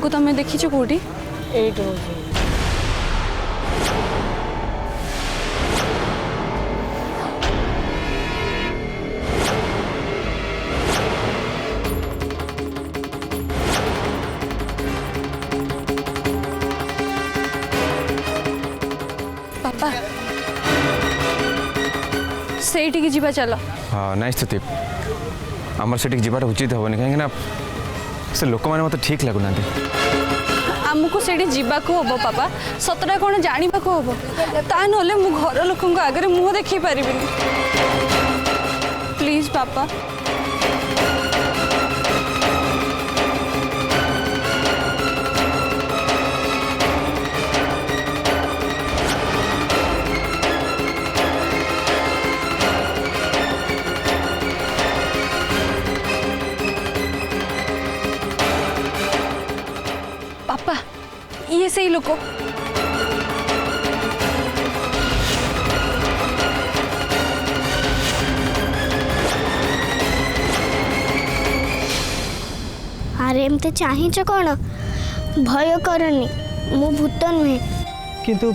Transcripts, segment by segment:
को तुम देखी कौटी पापा से जीवा चल। हाँ नाई स्तुति आमर से जीवार उचित हेनी कहीं से लोक मैंने मत ठीक लगुना आमको से जावाक हम पापा सतटा कौन जानवा हम ता ना मु घर लोक आगे मुँह देखी पारि प्लीज पापा। पापा ये सही लोग अरे एमते चाहिए कौन भय करनी मु भूत नुहे किंतु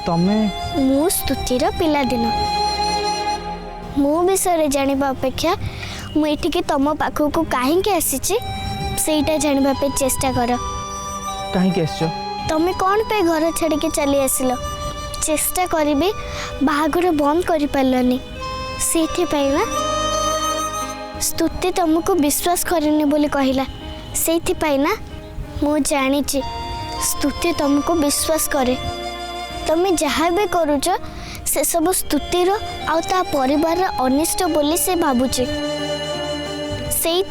तमे मु स्तुतिर पिलादिन मो विषय जानिबा अपेक्षा मु एठिके तम पाखक कहीं आसीची सेटा जानिबा पे चेष्टा कर। कहीं आसछ तमे कौन पे घर छाड़ी के चली आसिल चेष्टा करी बाहागर बंद कर पारलनी से ना स्तुति तुमको विश्वास करनी बोली कहला से ना मु जानी स्तुति तुमको विश्वास करे तमे जहाँ भी करुच से सब स्तुतिर आउ ता परिवार अनिष्ट बोली से भावुची से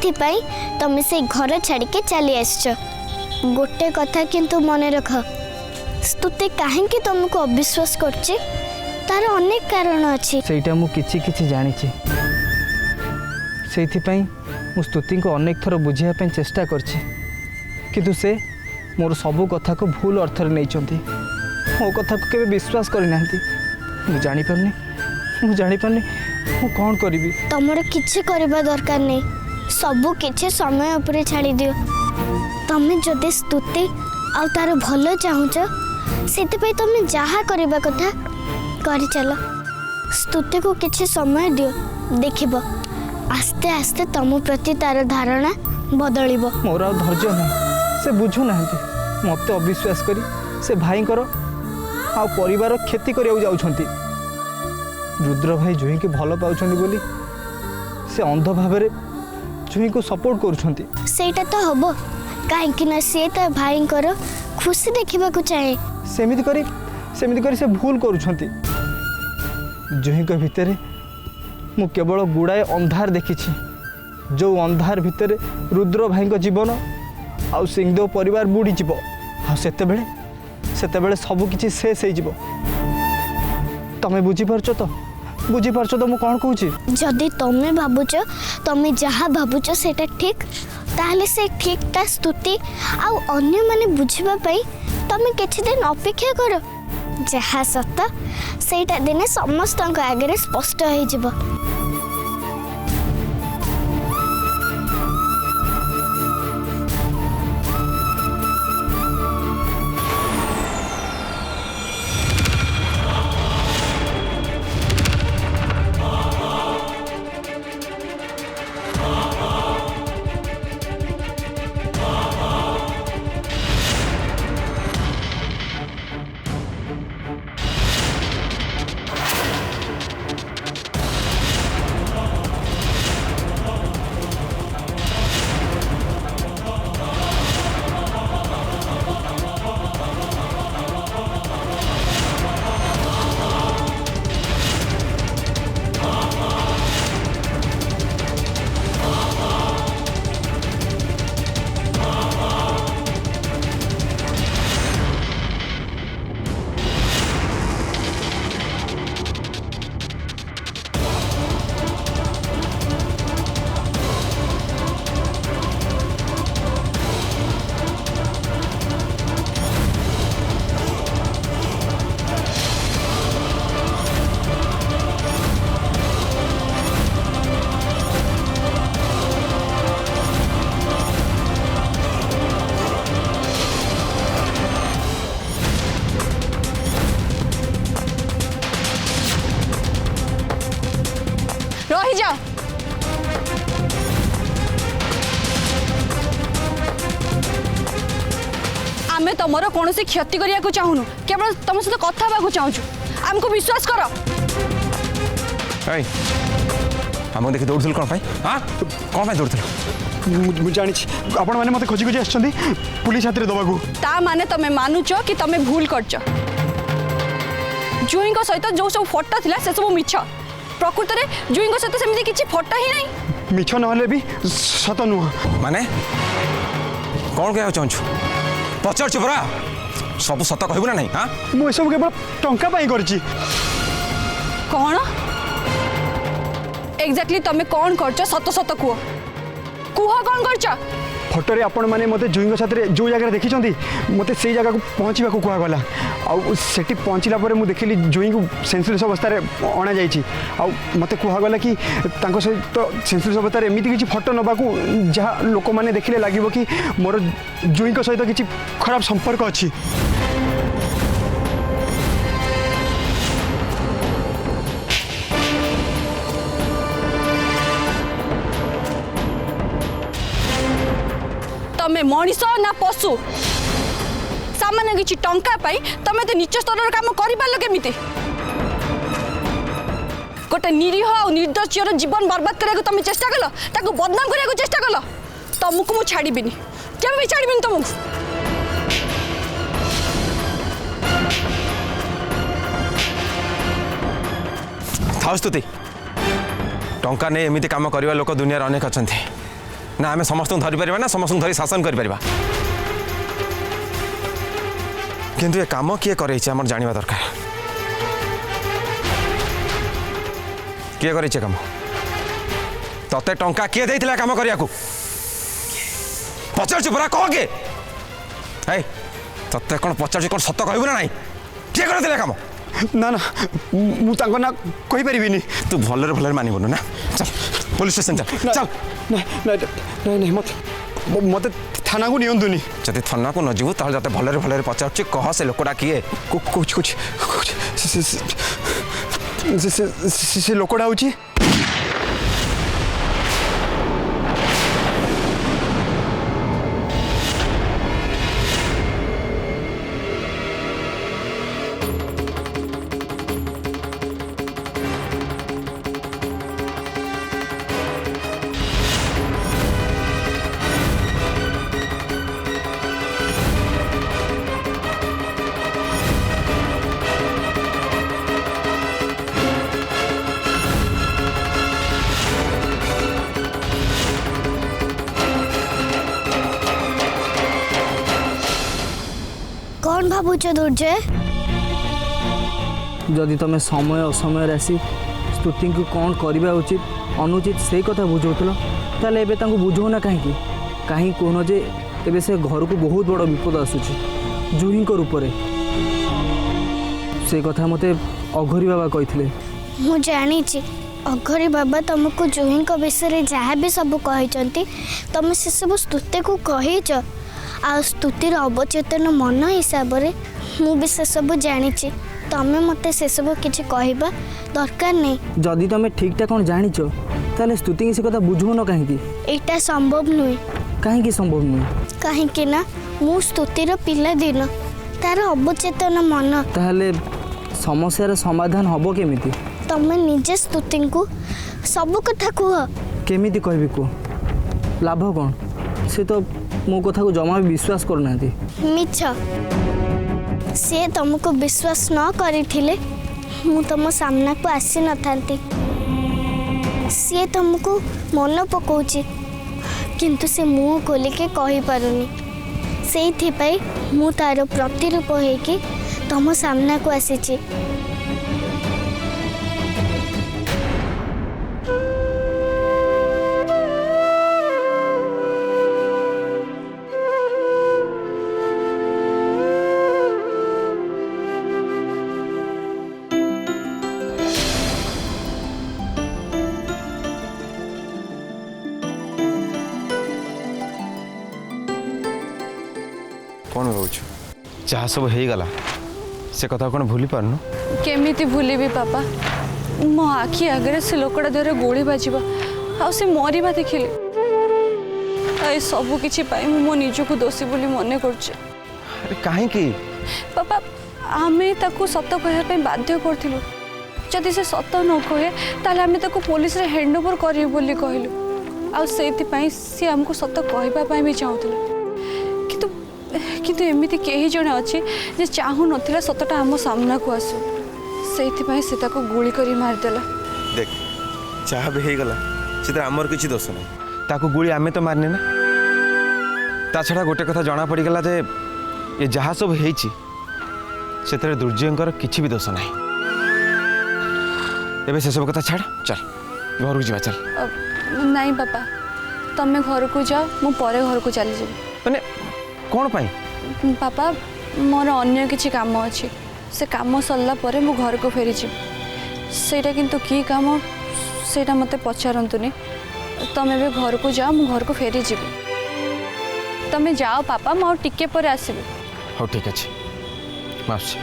तमे से घर छाड़ी के चली आसछ। गोटे कथा किंतु मन रख स्तुति कहीं तुमको अविश्वास करछि तार अनेक कारण अछि सेटा मु किछि किछि जानि छि सेथि पई मु स्तुति को अनेक थर बुझिया पे चेष्टा करछि किंतु से मोर सब कथा को भूल अर्थ रे नै चंती मो कथा को केबे विश्वास करि नांती मु जानि पारनी मु कोन करिवि तमर किछि करबा दरकार नै सब किछि समय ऊपर छाड़ी दियो तमे जदि स्तुति आ तार भल चाहूच से तमे जहाँ करबा कथा कर चल स्तुति को किछि समय दियो देखिब आस्ते आस्ते तम प्रति तार धारणा बदलिब। मोर आ धैर्य नहीं से बुझु नांती मते अविश्वास करी से भाई कर आ परिवार क्षति करिया जाउछंती रुद्र भाई जुही के भल पाउछंती बोली से अंध भाबरे जुही को सपोर्ट करूछंती सेटा तो हबो कहीं ना सी तो भाई खुशी देखा चाहे सेमिति करी से भूल करुछंती जुही के भितर मु केवल गुड़ाए अंधार देखी जो अंधार भितर रुद्र भाई जीवन आउ सिंहदेव परिवार बुड़ी जीव सेतेबेले सबकिछि शेष हो तमें बुझीपारछ तो मु कौन कहूँ जदि तमें भावुच तमें जहाँ भावुच सेटा ठीक ताहले से ठीकटा स्तुति आउ अन्य माने बुझिबा पई तमें किछि दिन अपेक्षा करो जहाँ सत सेटा दिने समस्त आगे स्पष्ट हो जिवो। आमे तुमर कौन सी क्षति करिया को चाहूनु केवल तुम सहित कथा हेबाकू चाहूछु आमको विश्वास कर आमको देखि दौड़ुल कौन हाँ कौन पाई दौड़ुल मुझे जानी आपण मैंने मत खोजी खोजी आछंती पुलिस हाथ में दबाकू ता माने तमे मानुच कि तमे भूल करछ जुई सहित जो सब फोटो थिला से सब मिछ प्रकृत में जुई सहित सेमती किछि फोटो ही नहीं मिछ नहले भी सत नुह माने कौन कह चाहूँ पचार परा सब सत कहबू ना नहीं हाँ मु सब केवल टंका पाई करछि कौन एग्जैक्टली तमे कौन करछ सत सत कुह कुह कौन करछ फोटो आपण मैंने मत जुई साथ जो जगह देखी मत से जगह को पहुँचा कहगला आठी पहुँचला मुझे देखिली जुई को सेन्सलेस अवस्था अणा जा मत कहगला कि सहित सेन्सलेस अवस्था एमती किसी फोटो नबाकू जहाँ लोक मैंने देखिले लगे कि मोर जुई सहित किसी खराब संपर्क अच्छी तमे मनीष ना पशु सामान्य किछि टंका पाई तमे तो नीच स्तर काम करि पारलो केमिति गोटे निरीह और निर्दोषीर जीवन बर्बाद करने तमे चेष्टा कल ताको बदनाम करने चेष्टा कल तुमको मु छाड़बीनी केबे भी छाड़बीनी तुमको था स्तुति टंका नहीं एमती काम करवा लोक दुनिया अनेक अच्छा ना आम समस्त धरीपर ना समस्त धरी शासन कर किंतु ये काम किए कर जाना दरकार किए कर काम तते टंका किए देइथिला काम करिया को पचार परा कह के तते कौन पचार कौन सत कहबू ना नहीं किए कर काम ना ना मुझे ना कही पारिनी तू भलरे भलरे मानबुनु ना चल पुलिस स्टेशन चल चल नहीं नहीं मत मत थाना को नियंतुनी जदि थाना को न जीवु ताल जाते भलरे भलरे पचार कह से लोकटा किए कुछ कुछ से लोकटा होची कौन भावुच दुर्जय जदि तुम समय असमय आसी स्तुति को कौन करवा उचित अनुचित से कथा बुझाऊल ताले एबे तांको बुझौना कहीं कहीं कहन जे एबे से घर को बहुत बड़ विपद आसूची जुही रूप से कथा मते अघरी बाबा कही मु जानी अघरी बाबा तुमको जुही विषय जहाँ भी सब कहते तुम से सब स्तुति को कहीच आ स्तुतिर अवचेतन मन हिसाब से मुझे से सब जानी तमें मत से सब किसी कहवा दरकार नहीं जदि तुम ठीक ठाक कौन जानिच ताले स्तुति से कथा बुझौन कहीं यहाँ संभव नुहे कहीं संभव नुहे कहीं ना मु स्तुतिर पिला दिन तार अवचेतन मन ताहले समस्यार समाधान हबो केमिति तमें निजे स्तुति को सब कथा कह केमिति कहबी कह लाभ कौन से तो मो कथा को जमा भी विश्वास करना मिछ से तुमको विश्वास न करिथिले मु तुम सामना को आसी न थांती सी तुमको मन पकाउची किंतु से मुँह खोलिके कहि पारुनी सेइथि पई मु तार प्रतिरूप होइके तुम सामना को आसीची कौन रोच जहाँ सब हो गला से कथा कौन भूली पारनु केमिति भूलिबी पापा मो आखि आगे से लोकटा देहरे गोली बाजिबा आ से मरिबा देखिले ए सब किछि पाई मो निज को दोषी बोली मने करछे अरे कहीं पापा आमे ताको सत कहया पे बाध्य करथिलु जदि से सत न कहे ताले आमे ताको पुलिस रे हैंड ओवर करियो बोली कहलु आ सेति पई से हमको सत कहबा पई भी चाहूतिला किंतु किंतु एमिति केही जणे अछि जे चाहू नथिला सतटा हम सामना को आसु सेति पई से ताको गोली करी मार देला देख जहाँ भी गला से आमर किसी दोष ना ताको गुड़ी आमे तो मारने ना ता छड़ा गोटे कथा जना पड़गला जे ये जहाँ सब से दुर्जयंकर किसी भी दोष ना एबे से सब कथा छाड़ चल घर को जा चल नहीं पापा तमे घर को जाओ मु परे घर को चली जाबी माने कौन पाई पापा मोर अन्य किछि काम अछि से काम सरला परे मु घर को फेरी जाबी सेटा किंतु की काम सेटा मते पचारंतुनी तमे भी घर को जाओ मु घर को फेरी जाबी तमे जाओ पापा मु टिके परे आसीबी हो ठीक अच्छे माफी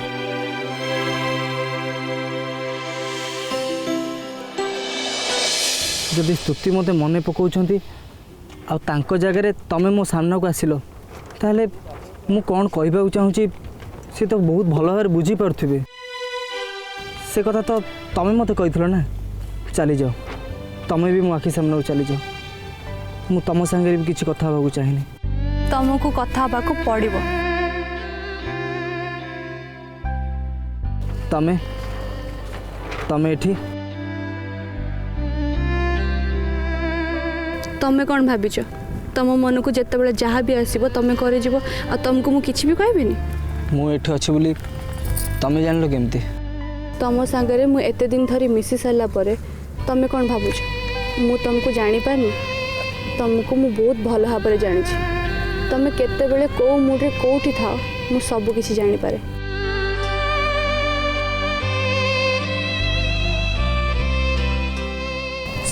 जदि स्तुति मते मने पकाउछंती आ तांको जगह तमे मो सामना को आसिलो ताले मु कौन कहबा चाहूची से तो बहुत भल भाव बुझी पार्थ्वे से कथा तो तमे मते कहिथिलो ना चली जाओ तमे भी मो आखि सामने चली जाओ मु तम संगे भी किछि कथा होबा चाहेनी तुमको कथा होबा पड़िबो तमे तमे एठी तमे कौन भाविच तुम मन को जिते बड़े जहाँ भी आसो तुम करे जीव आ तुमको मु किछि भी कहबिनी मु एठी अछि बोली तमे जानलो केमती तुम सांगरे मु एते दिन धरी मिसी सारा परे तमे कौन भावुच मु तुमको जानी पानी तुमको मु बहुत भल भाव में जानी तुम केते बेले को मूड्रे कोठी थाओ मु सब किछि जानी पारे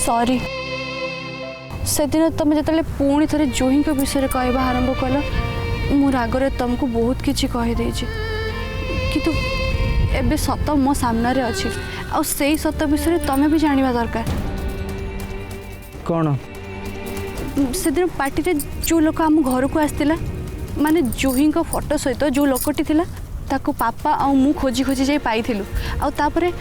सॉरी से दिन तुम जिते पुणी थे जुही विषय कहवा आरंभ कल मु रागरे तुमको बहुत किसी कहीदे किंतु एबे सत मो सामने अच्छी आ से सत विषय तुम भी जाना दरकार कौन से दिन पार्टी रे जो लोक आम घर को आसला माने जुही फोटो सहित जो लोकटी थिला ताको पापा आ मु खोजी खोजी जाई पाइथिलु आ तापरे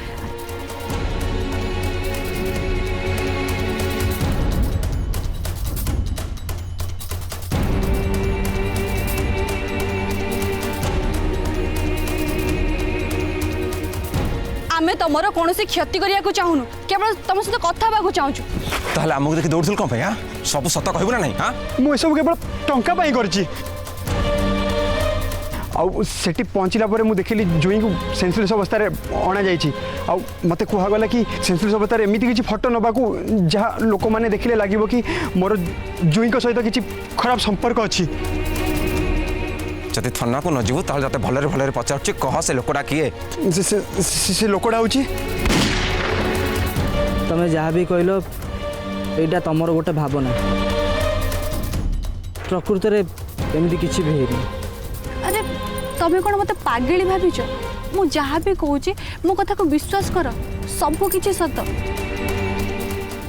आमे तमरो कोनोसी क्षति करिया को चाहुनु केवल तम सहित कथा बाकू चाहूछु ताहले हमको देखि दौड़थुल कौन हां सब सत कहबो ना नहीं हां मु सब केवल टंका पाई करची आउ सेठी पहुँचला पर मु देखिली जुई को सेंसलेस अवस्था रे अणा जाइछि आउ मते कुहा गला कि सेंसलेस अवस्था रे एमिति किछि फोटो नबाकू जहाँ लोक माने देखिले लागिबो कि मोर जुई को सहित किछि खराब संपर्क अछि जदि थाना को न जीवु ताहले जाते भलरे भलरे पचारछि कह से लोकडा किए से लोकडा होछि तमे जहाँ भी कहलो एटा तमर गोटे भावना प्रकृत रे एमिति किछि भी हेरि अरे तमे कोन मते पागली भाबिछ मु जहाँ भी कहूची मो कथा को विश्वास कर सब किछि सत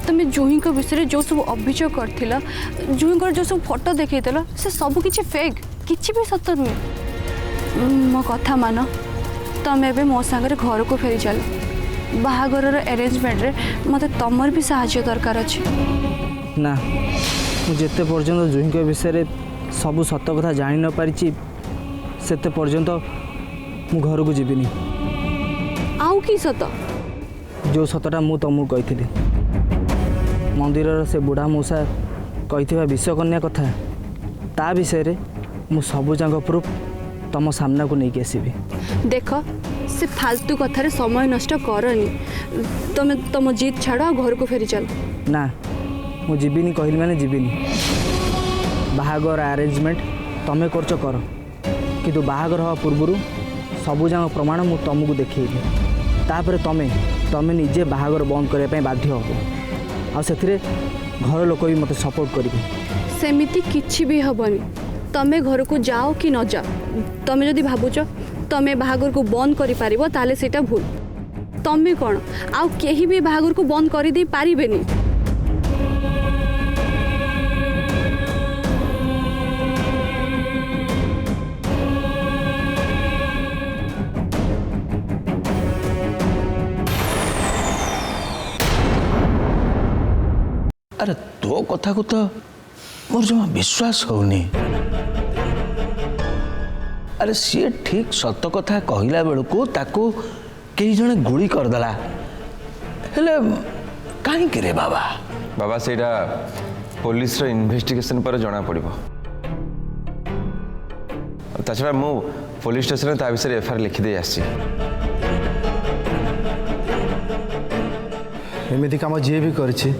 तमे जुही को विषय जो सब अभियोग करथिला जुही को जो सब फोटो देखैतला से सब किछि फेक किछि भी सत नुहे मो कथा मान तमे बे मो संगे घर को फेरी चल बाहागर अरेंजमेंट रे मते तमर भी सहायता दरकार अछि ना मु जेते पर्यंत जुही के विषय रे सब सत कथा जानि न पारिछि सेते पर्यंत मु घर को जीविनी आउ की सत जो सतटा मु तुमको कही मंदिर से बुढ़ा मौसा कही विषकन्या कथा ता विषय रे मु सबु जाक प्रूफ तुम सामना को लेकिन आसबि देख से फालतू कथार समय नष्ट करनी तुम तुम जीत छाड़ घर को फेरी चल ना मु जीविनी कहली माने जीविनी बाहागर अरेंजमेंट तमें करछ कर किंतु बाहागर हवा पूर्व सबु जाक प्रमाण मु तुमको देखेबी तापर तमें निजे बाहागर बंद करने बाध्य हो आ से घर लोक भी मत सपोर्ट करेंगे सेमिति किछि भी हबनी तमे घर को जाओ कि न जाओ तमे जदि भाबुच तमे बाहागर को बंद करि पारिबो ताले सेटा भूल तमे कोन आउ केही भी बाहागर को बंद करि दे पारिबेनी अरे तो कथा को तो मोर जमा विश्वास होनी। अरे सी ठीक सत कथा कहला बेलू ताको कई जने गुड़ी करदेला हेले कहीं रे बाबा। बाबा सेटा पुलिस रो इन्वेस्टिगेशन पर जना पड़िबो। ताछड़ा मु पुलिस स्टेशन ता विषय एफआईआर लिखि दे आसी। एमिति काम जी भी करछि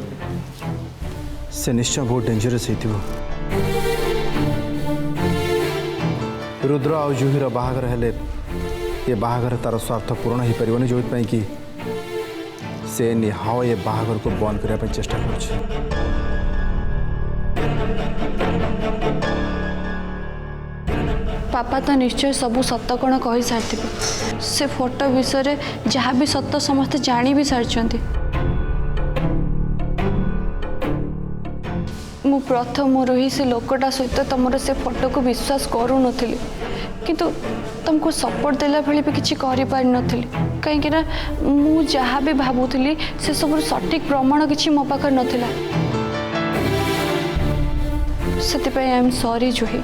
से निश्चय बहुत डेंजरस होइतिबो। रुद्र आ जूहीर बाहागर हेले ये बाहागर तार स्वार्थ पूर्ण हो पारन जो कि से निहाओ ये बाहागर को बंद करने चेष्टा कर। पापा तो निश्चय सबू सत कण कही सारी से फोटो विषय जहाँ भी सत समस्ते जानी भी सारी। मु प्रथम रही से लोकटा सहित तुम से फोटो को विश्वास करू नथिली किंतु तुमको सपोर्ट देला भली भी किसी कर पारि नथिली कहीं ना मु जहाँ भी भावुली से सब सठिक प्रमाण किसी मो पाखे नथिला। से आई एम सॉरी जूही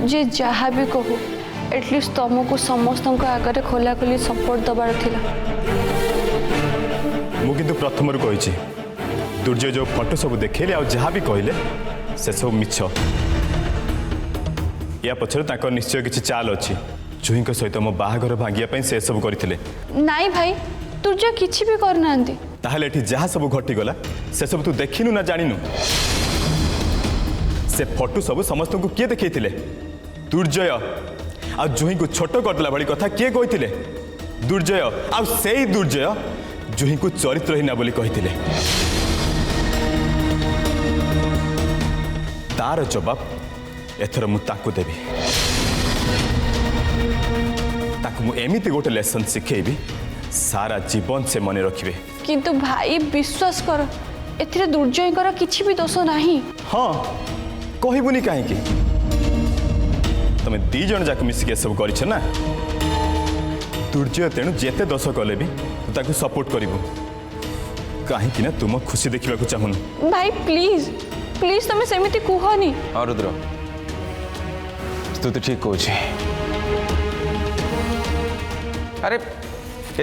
जे जहाँ भी कहू एटलिस्ट तुमको समस्त आगे खोला खोली सपोर्ट दबार थिला। मुझे प्रथम कही दुर्जय जो फोटो सब देखेले आ जहाँ भी कहले से सब मिछ। या पछरे निश्चय किसी चाल अच्छी जूही सहित मो बाहागर भांगिया से सब करथिले। नाई भाई दुर्जय किछि भी करना ताहले एठी जहाँ सब घटीगला से सब तू देखिनु ना जानिनु। से फोटो सब समस्त को किए देखैथिले दुर्जय आ जूही को छोट करदेला भली कथा किए कहिथिले दुर्जय आ सेई दुर्जय जूही को चरित्रहीना बोली कहिथिले। तार जवाब एथर मु ताकू देबी। ताकू मु एमिति गोटे लेसन शिखेबी सारा जीवन से मने रखिबे। किंतु भाई विश्वास कर एथिरे दुर्जयकर किछि भी दोष नाही। हाँ कहबुनी कहीं तुम दी जन जाक मिसिक सब कर ना दुर्जय तेणु जेते दोष कले भी ताकू सपोर्ट करिबु कहीं ना तुम खुशी देखा चाहूनु। भाई प्लीज प्लीज तुम सेमिति कहनी। हाँ रुद्र स्तुति ठीक कहूँ। अरे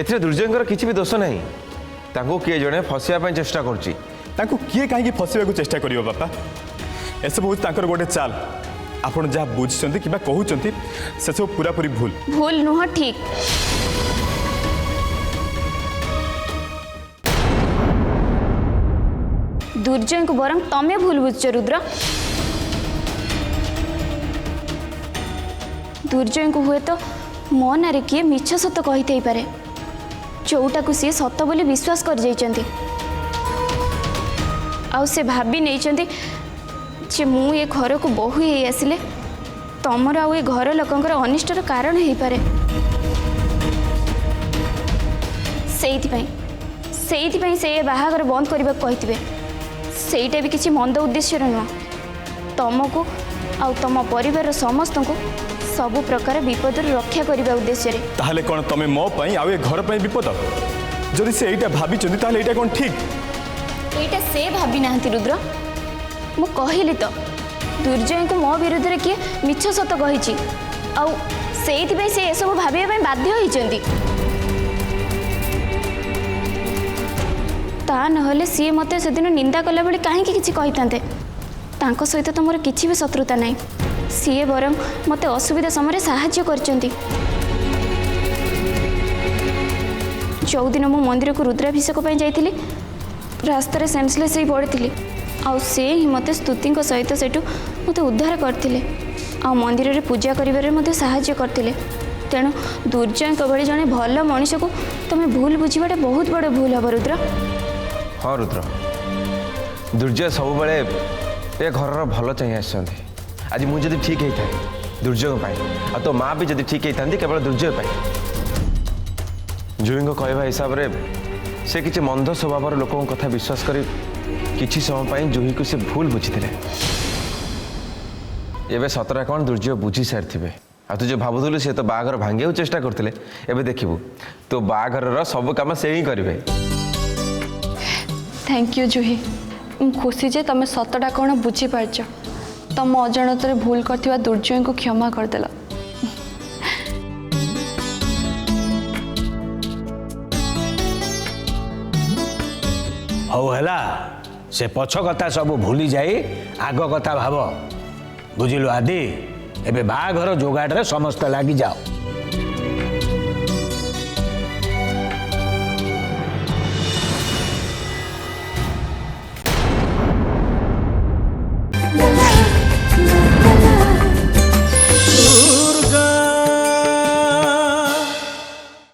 एथिरे दुर्जयकर किसी भी दोष नहीं ताको किए जड़े फसैया चेष्टा करछि। ताकू किए कहीं फसैया चेष्टा करियो बापा एसब हूँ तांकर गोटे चाल आपण जहाँ बुझुंट कि कहते से सब पूरा पूरी भूल भूल नुह ठीक। दुर्जय को बरং तमें भूल बुझ रुद्र। दुर्जय को हुए तो मो नारे किए मिछ सत कही पारे जोटा को सी सत बोली विश्वास कर जाइछंती आउ से भाभी नहीं जे मु ये घर को बहु ही आसिले तमर आउ ये घर लोकंकर अनिष्टर कारण हो पारे। से बाहागर बंद करने कही सेटा भी किसी मंद उद्देश्य नुह तुमको आउ तुम परिवार समस्त को सबु प्रकार विपद रक्षा करने उद्देश्य रे। ताहले कौन तमे मो पई आउ ये घर पई विपद जदि से एटा भाभी चंदी ताहले एटा कौन ठीक एटा से भाभी नाहंती रुद्र मु कहली तो दुर्जय को मो विरुद्ध रे किए मिछ सत कही आउ सेइथि से सब भाबिया पई बाध्य होइचंदी ता नहले सी मते सेदिन निंदा कला बेले काहे किछि कहितांते तांको सहित तो मोर किछि भी शत्रुता नाही सी बरं मते असुविधा समय साहाय्य करचंती। जो दिन मो मंदिर को रुद्राभिषेक पई जाइथिली रास्ता सेन्सलेस ही पड़ी आउ से ही मते स्तुति सहित सेठू मते उद्धार करथिले आउ मंदिर रे पूजा करिबारे मते साहाय्य करथिले। तेणु दुर्जय भली जने भल मनीष को तुम भूल बुझीबाटे बहुत बड़ भूल हम रुद्र। हाँ रुद्र दुर्जय सब बड़े ए घर भल चाहिए आसछन्ती आज मुझे ठीक होता है दुर्जय पाई आ तो माँ भी जब ठीक होता केवल दुर्जय पाई जूही कहवा हिसाब से से किसी मंद स्वभाव लोकों कथा विश्वास कर किसी समय जूही को से भूल बुझीते एवं सतरा कौन दुर्जय बुझी सारी थे आ तू जो भावुलु सी तो बाघर भांगे चेष्टा करते एवं देखू तो बाघर सब कम से ही करेंगे। थैंक यू जूही ମୁଁ ଖୁସି ଯେ ତମେ ସତଟା କ'ଣ ବୁଝିପାରିଛ। ତମ ଅଜାଣତରେ ଭୁଲ କରିଥିବା ଦୁର୍ଜୟଙ୍କୁ କ୍ଷମା କରିଦେଲ। ହଉ ହେଲା, ସେ ପଛ କଥା ସବୁ ଭୁଲି ଯାଇ ଆଗ କଥା ଭାବ। ବୁଝିଲୁ ଆଦି? ଏବେ ବାହାଘର ଯୋଗାଡ଼ରେ ସମସ୍ତେ ଲାଗିଯାଅ।